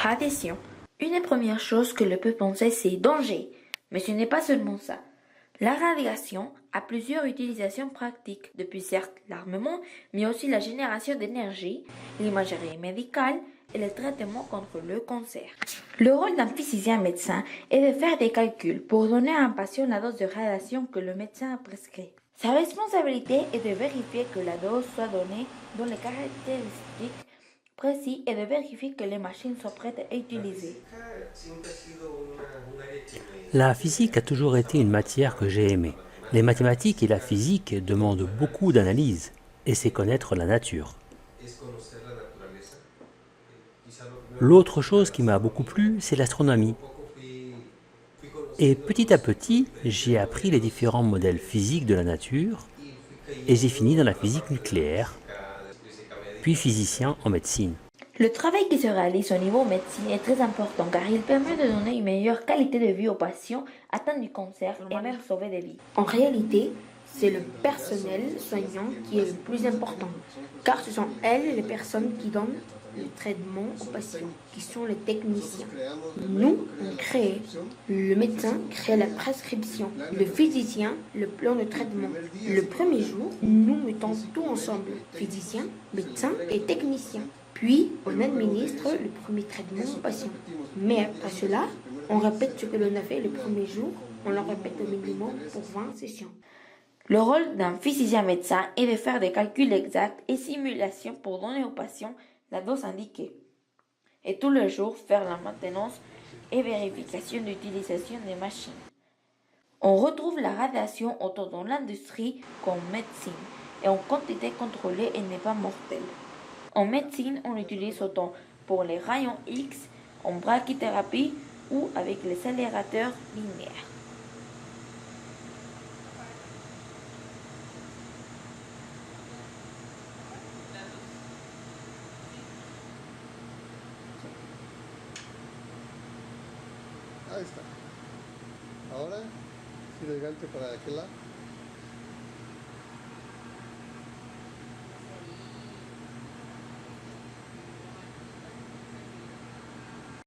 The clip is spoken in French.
Radiation. Une des premières choses que l'on peut penser, c'est danger. Mais ce n'est pas seulement ça. La radiation a plusieurs utilisations pratiques, depuis certes l'armement, mais aussi la génération d'énergie, l'imagerie médicale et le traitement contre le cancer. Le rôle d'un physicien médecin est de faire des calculs pour donner à un patient la dose de radiation que le médecin a prescrite. Sa responsabilité est de vérifier que la dose soit donnée dans les caractéristiques précises et de vérifier que les machines soient prêtes à utiliser. La physique a toujours été une matière que j'ai aimée. Les mathématiques et la physique demandent beaucoup d'analyse, et c'est connaître la nature. L'autre chose qui m'a beaucoup plu, c'est l'astronomie. Et petit à petit, j'ai appris les différents modèles physiques de la nature, et j'ai fini dans la physique nucléaire, puis physicien en médecine. Le travail qui se réalise au niveau médecine est très important car il permet de donner une meilleure qualité de vie aux patients atteints du cancer et même sauver des vies. En réalité, c'est le personnel soignant qui est le plus important, car ce sont elles les personnes qui donnent le traitement aux patients, qui sont les techniciens. Nous, on crée, le médecin crée la prescription, le physicien, le plan de traitement. Le premier jour, nous mettons tout ensemble, physicien, médecin et technicien. Puis, on administre le premier traitement au patient. Mais après cela, on répète ce que l'on a fait le premier jour, on le répète au minimum pour 20 sessions. Le rôle d'un physicien médecin est de faire des calculs exacts et simulations pour donner au patient la dose indiquée. Et tous les jours faire la maintenance et vérification d'utilisation des machines. On retrouve la radiation autant dans l'industrie qu'en médecine et en quantité contrôlée et n'est pas mortelle. En médecine, on l'utilise autant pour les rayons X, en brachythérapie ou avec les accélérateurs linéaires. Ahí está. Ahora, si lo para aquel lado.